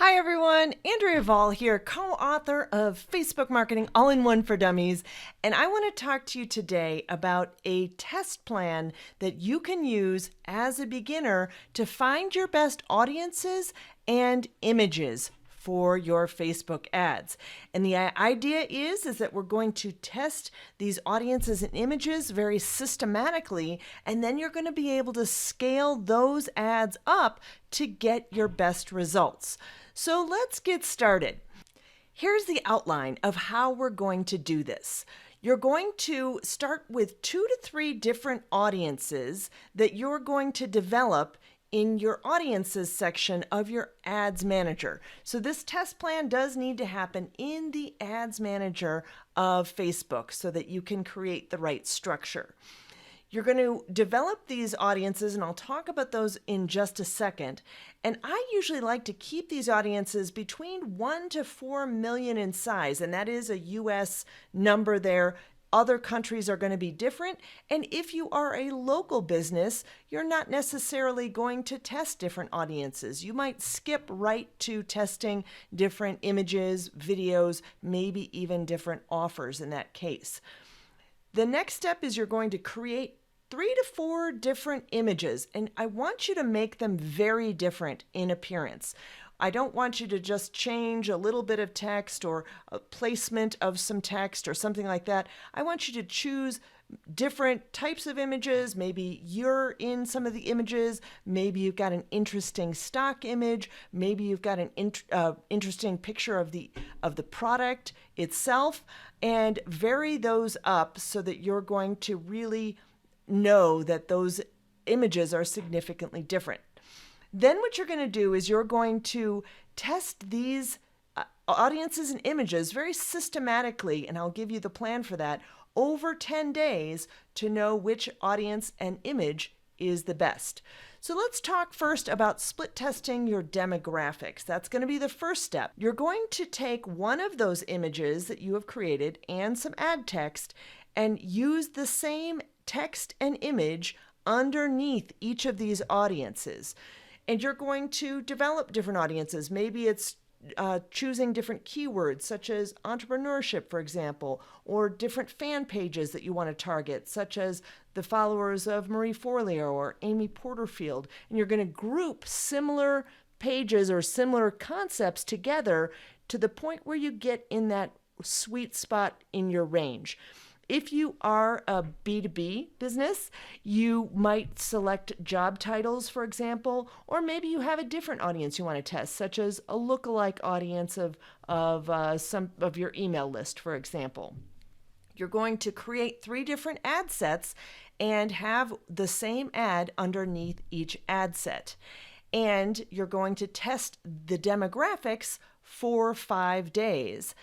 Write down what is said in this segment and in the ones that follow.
Hi everyone, Andrea Vall here, co-author of Facebook Marketing All-in-One for Dummies, and I want to talk to you today about a test plan that you can use as a beginner to find your best audiences and images for your Facebook ads. And the idea is that we're going to test these audiences and images very systematically, and then you're going to be able to scale those ads up to get your best results. So let's get started. Here's the outline of how we're going to do this. You're going to start with 2 to 3 different audiences that you're going to develop in your audiences section of your ads manager. So this test plan does need to happen in the ads manager of Facebook so that you can create the right structure. You're going to develop these audiences, and I'll talk about those in just a second. And I usually like to keep these audiences between 1 to 4 million in size, and that is a US number there. Other countries are going to be different. And if you are a local business, you're not necessarily going to test different audiences. You might skip right to testing different images, videos, maybe even different offers in that case. The next step is you're going to create 3 to 4 different images, and I want you to make them very different in appearance. I don't want you to just change a little bit of text or a placement of some text or something like that. I want you to choose different types of images. Maybe you're in some of the images. Maybe you've got an interesting stock image. Maybe you've got an interesting picture of the product itself, and vary those up so that you're going to really know that those images are significantly different. Then what you're going to do is you're going to test these audiences and images very systematically, and I'll give you the plan for that, over 10 days to know which audience and image is the best. So let's talk first about split testing your demographics. That's going to be the first step. You're going to take one of those images that you have created and some ad text and use the same text and image underneath each of these audiences. And you're going to develop different audiences. Maybe it's choosing different keywords, such as entrepreneurship, for example, or different fan pages that you want to target, such as the followers of Marie Forleo or Amy Porterfield. And you're going to group similar pages or similar concepts together to the point where you get in that sweet spot in your range. If you are a B2B business, you might select job titles, for example, or maybe you have a different audience you want to test, such as a lookalike audience of some of your email list, for example. You're going to create 3 different ad sets and have the same ad underneath each ad set. And you're going to test the demographics for 5 days.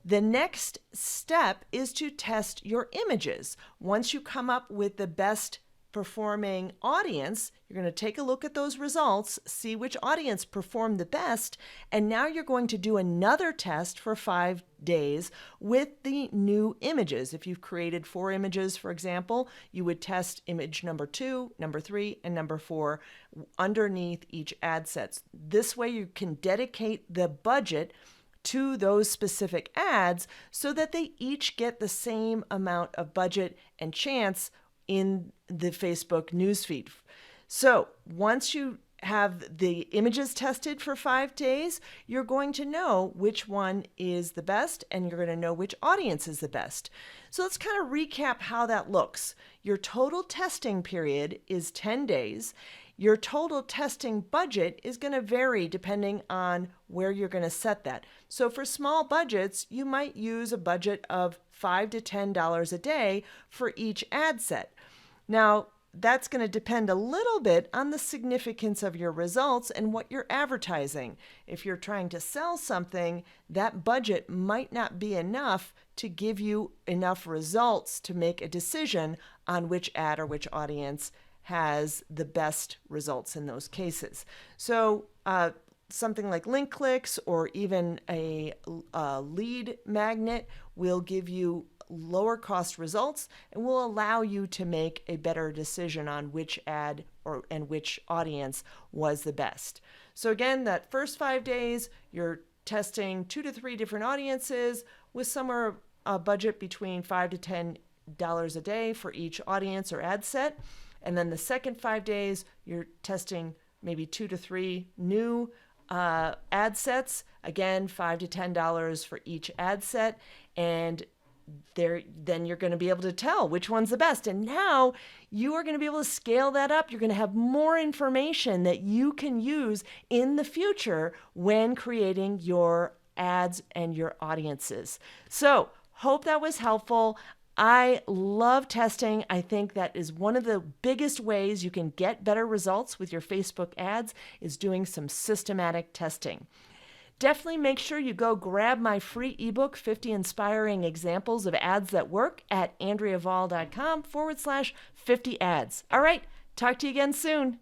The next step is to test your images. Once you come up with the best performing audience, you're going to take a look at those results, see which audience performed the best, and now you're going to do another test for 5 days with the new images. If you've created 4 images, for example, you would test image number 2, number 3, and number 4 underneath each ad set. This way you can dedicate the budget to those specific ads so that they each get the same amount of budget and chance in the Facebook newsfeed. So once you have the images tested for 5 days, you're going to know which one is the best and you're going to know which audience is the best. So let's kind of recap how that looks. Your total testing period is 10 days. Your total testing budget is going to vary depending on where you're going to set that. So for small budgets, you might use a budget of $5 to $10 a day for each ad set. Now, that's going to depend a little bit on the significance of your results and what you're advertising. If you're trying to sell something, that budget might not be enough to give you enough results to make a decision on which ad or which audience has the best results in those cases. So something like link clicks or even a lead magnet will give you lower cost results and will allow you to make a better decision on which ad and which audience was the best. So again, that first 5 days, you're testing 2 to 3 different audiences with somewhere a budget between $5 to $10 a day for each audience or ad set. And then the second 5 days, you're testing maybe 2 to 3 new ad sets. Again, $5 to $10 for each ad set. And then you're going to be able to tell which one's the best. And now you are going to be able to scale that up. You're going to have more information that you can use in the future when creating your ads and your audiences. So, hope that was helpful. I love testing. I think that is one of the biggest ways you can get better results with your Facebook ads is doing some systematic testing. Definitely make sure you go grab my free ebook, 50 Inspiring Examples of Ads That Work at AndreaVahl.com/50 ads. All right, talk to you again soon.